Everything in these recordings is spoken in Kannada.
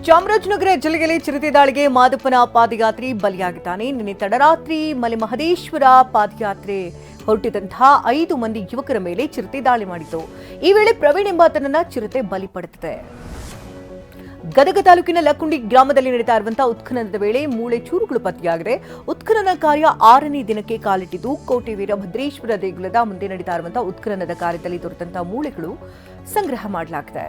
ಚಾಮರಾಜನಗರ ಜಿಲ್ಲೆಯಲ್ಲಿ ಚಿರತೆ ದಾಳಿಗೆ ಮಾದಪ್ಪನ ಪಾದಯಾತ್ರಿ ಬಲಿಯಾಗಿದ್ದಾನೆ. ನಿನ್ನೆ ತಡರಾತ್ರಿ ಮಲೆಮಹದೇಶ್ವರ ಪಾದಯಾತ್ರೆ ಹೊರಟಿದ್ದಂತಹ 5 ಮಂದಿ ಯುವಕರ ಮೇಲೆ ಚಿರತೆ ದಾಳಿ ಮಾಡಿತು. ಈ ವೇಳೆ ಪ್ರವೀಣ್ ಎಂಬಾತನನ್ನ ಚಿರತೆ ಬಲಿ ಪಡೆದಿದೆ. ಗದಗ ತಾಲೂಕಿನ ಲಕ್ಕುಂಡಿ ಗ್ರಾಮದಲ್ಲಿ ನಡೀತಾ ಇರುವಂತಹ ಉತ್ಖನನದ ವೇಳೆ ಮೂಳೆ ಚೂರುಗಳು ಪತ್ತೆಯಾಗಿದೆ. ಉತ್ಖನನ ಕಾರ್ಯ 6ನೇ ದಿನಕ್ಕೆ ಕಾಲಿಟ್ಟಿದ್ದು ಕೋಟೆ ವೀರಭದ್ರೇಶ್ವರ ದೇಗುಲದ ಮುಂದೆ ನಡೀತಾ ಇರುವಂತಹ ಉತ್ಖನನದ ಕಾರ್ಯದಲ್ಲಿ ದೊರೆತಂತಹ ಮೂಳೆಗಳು ಸಂಗ್ರಹ ಮಾಡಲಾಗಿದೆ.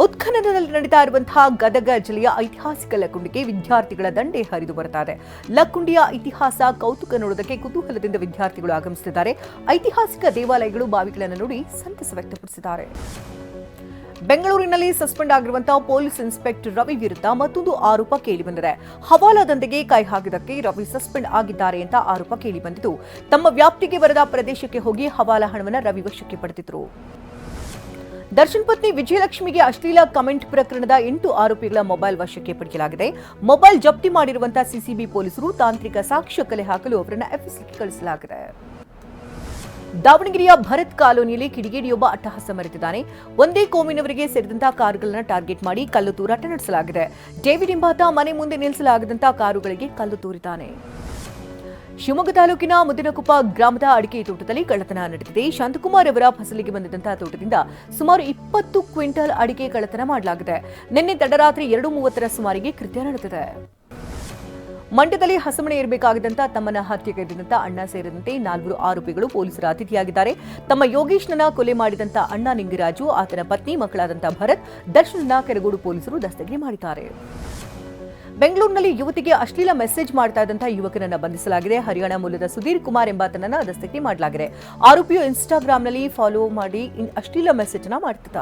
ಉತ್ಖನನದಲ್ಲಿ ನಡೀತಾ ಇರುವಂತಹ ಗದಗ ಜಿಲ್ಲೆಯ ಐತಿಹಾಸಿಕ ಲಕ್ಕುಂಡಿಗೆ ವಿದ್ಯಾರ್ಥಿಗಳ ದಂಡೆ ಹರಿದು ಬರ್ತಾ ಇದೆ. ಲಕ್ಕುಂಡಿಯ ಇತಿಹಾಸ ಕೌತುಕ ನೋಡೋದಕ್ಕೆ ಕುತೂಹಲದಿಂದ ವಿದ್ಯಾರ್ಥಿಗಳು ಆಗಮಿಸುತ್ತಿದ್ದಾರೆ. ಐತಿಹಾಸಿಕ ದೇವಾಲಯಗಳು, ಬಾವಿಗಳನ್ನು ನೋಡಿ ಸಂತಸ ವ್ಯಕ್ತಪಡಿಸಿದ್ದಾರೆ. ಬೆಂಗಳೂರಿನಲ್ಲಿ ಸಸ್ಪೆಂಡ್ ಆಗಿರುವಂತಹ ಪೊಲೀಸ್ ಇನ್ಸ್ಪೆಕ್ಟರ್ ರವಿ ವಿರುದ್ಧ ಮತ್ತೊಂದು ಆರೋಪ ಕೇಳಿಬಂದಿದೆ. ಹವಾಲಾ ದಂಧೆಗೆ ಕೈ ಹಾಕಿದ್ದಕ್ಕೆ ರವಿ ಸಸ್ಪೆಂಡ್ ಆಗಿದ್ದಾರೆ ಅಂತ ಆರೋಪ ಕೇಳಿಬಂದಿದ್ದು, ತಮ್ಮ ವ್ಯಾಪ್ತಿಗೆ ಬರದ ಪ್ರದೇಶಕ್ಕೆ ಹೋಗಿ ಹವಾಲಾ ಹಣವನ್ನು ರವಿ ವಶಕ್ಕೆ ಪಡೆದಿದ್ರು. ದರ್ಶನ್ ಪತ್ನಿ ವಿಜಯಲಕ್ಷ್ಮಿಗೆ ಅಶ್ಲೀಲ ಕಮೆಂಟ್ ಪ್ರಕರಣದ 8 ಆರೋಪಿಗಳ ಮೊಬೈಲ್ ವಶಕ್ಕೆ ಪಡೆಯಲಾಗಿದೆ. ಮೊಬೈಲ್ ಜಪ್ತಿ ಮಾಡಿರುವಂತಹ ಸಿಸಿಬಿ ಪೊಲೀಸರು ತಾಂತ್ರಿಕ ಸಾಕ್ಷ್ಯ ಕಲೆ ಹಾಕಲು ಅವರನ್ನು ಎಫ್ಎಸ್ಎಲ್ಗೆ ಕಳಿಸಲಾಗಿದೆ. ದಾವಣಗೆರೆಯ ಭರತ್ ಕಾಲೋನಿಯಲ್ಲಿ ಕಿಡಿಗೇಡಿಯೊಬ್ಬ ಅಟ್ಟಹಾಸ ಮೆರೆದಿದ್ದಾನೆ. ಒಂದೇ ಕೋಮಿನವರಿಗೆ ಸೇರಿದಂತಹ ಕಾರುಗಳನ್ನು ಟಾರ್ಗೆಟ್ ಮಾಡಿ ಕಲ್ಲು ತೂರಾಟ ನಡೆಸಲಾಗಿದೆ. ಡೇವಿಡ್ ಎಂಬಾತ ಮನೆ ಮುಂದೆ ನಿಲ್ಲಿಸಲಾಗದಂತಹ ಕಾರುಗಳಿಗೆ ಕಲ್ಲು ತೂರಿದ್ದಾನೆ. ಶಿವಮೊಗ್ಗ ತಾಲೂಕಿನ ಮುದಿನಕೊಪ್ಪ ಗ್ರಾಮದ ಅಡಿಕೆ ತೋಟದಲ್ಲಿ ಕಳ್ಳತನ ನಡೆದಿದೆ. ಶಾಂತಕುಮಾರ್ ಅವರ ಫಸಲಿಗೆ ಬಂದಿದ್ದಂತಹ ತೋಟದಿಂದ ಸುಮಾರು 20 ಕ್ವಿಂಟಲ್ ಅಡಿಕೆ ಕಳ್ಳತನ ಮಾಡಲಾಗಿದೆ. ನಿನ್ನೆ ತಡರಾತ್ರಿ 2:30 ಸುಮಾರಿಗೆ ಕೃತ್ಯ ನಡೆದಿದೆ. ಮಂಡ್ಯದಲ್ಲಿ ಹಸಮಣೆ ಇರಬೇಕಾಗಿದ್ದಂತ ತಮ್ಮನ ಹತ್ಯೆಗೈದಂತ ಅಣ್ಣ ಸೇರಿದಂತೆ 4 ಆರೋಪಿಗಳು ಪೊಲೀಸರ ಅತಿಥಿಯಾಗಿದ್ದಾರೆ. ತಮ್ಮ ಯೋಗೇಶ್ನ ಕೊಲೆ ಮಾಡಿದಂತ ಅಣ್ಣ ನಿಂಗರಾಜು, ಆತನ ಪತ್ನಿ, ಮಕ್ಕಳಾದಂತ ಭರತ್, ದರ್ಶನ್ನ ಕೆರಗೋಡು ಪೊಲೀಸರು ದಸ್ತಗಿರಿ ಮಾಡಿದ್ದಾರೆ. ಬೆಂಗಳೂರಿನಲ್ಲಿ ಯುವತಿಗೆ ಅಶ್ಲೀಲ ಮೆಸೇಜ್ ಮಾಡ್ತಾ ಇದ್ದಂತಹ ಯುವಕನನ್ನ ಬಂಧಿಸಲಾಗಿದೆ. ಹರಿಯಾಣ ಮೂಲದ ಸುಧೀರ್ ಕುಮಾರ್ ಎಂಬಾತನನ್ನ ದಸ್ತಗಿರಿ ಮಾಡಲಾಗಿದೆ. ಆರೋಪಿಯು ಇನ್ಸ್ಟಾಗ್ರಾಂನಲ್ಲಿ ಫಾಲೋ ಮಾಡಿ ಅಶ್ಲೀಲ ಮೆಸೇಜ್ ಅನ್ನ ಮಾಡ್ತಿದ್ದ.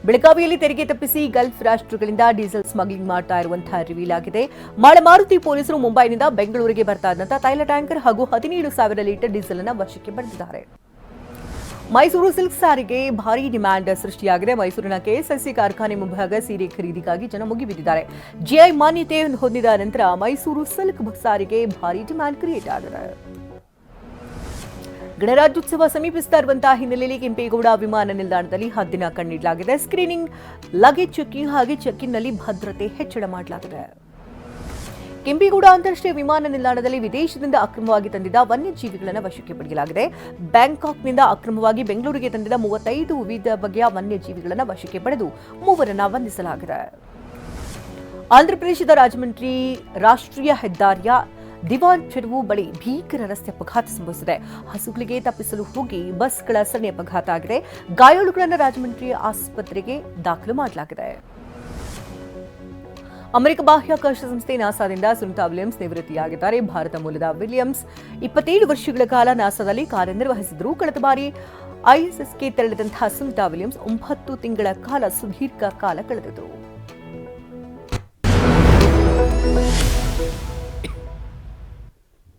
ಬೆಳಗಾವಿಯಲ್ಲಿ ತೆರಿಗೆ ತಪ್ಪಿಸಿ ಗಲ್ಫ್ ರಾಷ್ಟ್ರಗಳಿಂದ ಡೀಸೆಲ್ ಸ್ಮಗ್ಲಿಂಗ್ ಮಾಡ್ತಾ ಇರುವಂತಹ ರಿವೀಲ್ ಆಗಿದೆ. ಮಾಳಮಾರುತಿ ಪೊಲೀಸರು ಮುಂಬೈನಿಂದ ಬೆಂಗಳೂರಿಗೆ ಬರ್ತಾ ಇದ್ದಂತಹ ತೈಲ ಟ್ಯಾಂಕರ್ ಹಾಗೂ 17,000 ಲೀಟರ್ ಡೀಸೆಲ್ ಅನ್ನ ವಶಕ್ಕೆ ಪಡೆದಿದ್ದಾರೆ. ಮೈಸೂರು ಸಿಲ್ಕ್ ಸಾರಿಗೆ ಭಾರೀ ಡಿಮ್ಯಾಂಡ್ ಸೃಷ್ಟಿಯಾಗಿದೆ. ಮೈಸೂರಿನ ಕೆಎಸ್ಎಸ್ಸಿ ಕಾರ್ಖಾನೆ ಮುಂಭಾಗ ಸೀರೆ ಖರೀದಿಗಾಗಿ ಜನ ಮುಗಿಬಿದ್ದಿದ್ದಾರೆ. ಜಿಐ ಮಾನ್ಯತೆ ಹೊಂದಿದ ನಂತರ ಮೈಸೂರು ಸಿಲ್ಕ್ ಸಾರಿಗೆ ಭಾರೀ ಡಿಮ್ಯಾಂಡ್ ಕ್ರಿಯೇಟ್ ಆಗಿದೆ. ಗಣರಾಜ್ಯೋತ್ಸವ ಸಮೀಪಿಸುತ್ತಾ ಇರುವಂತಹ ಹಿನ್ನೆಲೆಯಲ್ಲಿ ಕೆಂಪೇಗೌಡ ವಿಮಾನ ನಿಲ್ದಾಣದಲ್ಲಿ ಹದ್ದಿನ ಕಣ್ಣಿಡಲಾಗಿದೆ. ಸ್ಕ್ರೀನಿಂಗ್, ಲಗೇಜ್ ಚೆಕಿಂಗ್ ಹಾಗೆ ಚೆಕ್-ಇನ್ನಲ್ಲಿ ಭದ್ರತೆ ಹೆಚ್ಚಳ ಮಾಡಲಾಗಿದೆ. ಕೆಂಪೇಗೌಡ ಅಂತಾರಾಷ್ಟ್ರೀಯ ವಿಮಾನ ನಿಲ್ದಾಣದಲ್ಲಿ ವಿದೇಶದಿಂದ ಅಕ್ರಮವಾಗಿ ತಂದಿದ್ದ ವನ್ಯಜೀವಿಗಳನ್ನು ವಶಕ್ಕೆ ಪಡೆಯಲಾಗಿದೆ. ಬ್ಯಾಂಕಾಕ್ನಿಂದ ಅಕ್ರಮವಾಗಿ ಬೆಂಗಳೂರಿಗೆ ತಂದಿದ್ದ 35 ವಿವಿಧ ಬಗೆಯ ವನ್ಯಜೀವಿಗಳನ್ನು ವಶಕ್ಕೆ ಪಡೆದು 3 ಬಂಧಿಸಲಾಗಿದೆ. ಆಂಧ್ರಪ್ರದೇಶದ ರಾಜಮಂಡ್ರಿ ರಾಷ್ಟ್ರೀಯ ಹೆದ್ದಾರಿಯ ದಿವಾನ್ ಚೆರುವು ಬಳಿ ಭೀಕರ ರಸ್ತೆ ಅಪಘಾತ ಸಂಭವಿಸಿದೆ. ಹಸುಗಳಿಗೆ ತಪ್ಪಿಸಲು ಹೋಗಿ ಬಸ್ಗಳ ಸರಣಿ ಅಪಘಾತ ಆಗಿದೆ. ಗಾಯಾಳುಗಳನ್ನು ರಾಜಮಂಡ್ರಿ ಆಸ್ಪತ್ರೆಗೆ ದಾಖಲು ಮಾಡಲಾಗಿದೆ. ಅಮೆರಿಕ ಬಾಹ್ಯಾಕಾಶ ಸಂಸ್ಥೆ ನಾಸಾದಿಂದ ಸುನಿತಾ ವಿಲಿಯಮ್ಸ್ ನಿವೃತ್ತಿಯಾಗಿದ್ದಾರೆ. ಭಾರತ ಮೂಲದ ವಿಲಿಯಮ್ಸ್ 27 ವರ್ಷಗಳ ಕಾಲ ನಾಸಾದಲ್ಲಿ ಕಾರ್ಯನಿರ್ವಹಿಸಿದರು. ಕಳೆದ ಬಾರಿ ಐಎಸ್ಎಸ್ಗೆ ತೆರಳಿದಂತಹ ಸುನಿತಾ ವಿಲಿಯಮ್ಸ್ 9 ತಿಂಗಳ ಕಾಲ ಸುದೀರ್ಘ ಕಾಲ ಕಳೆದರು.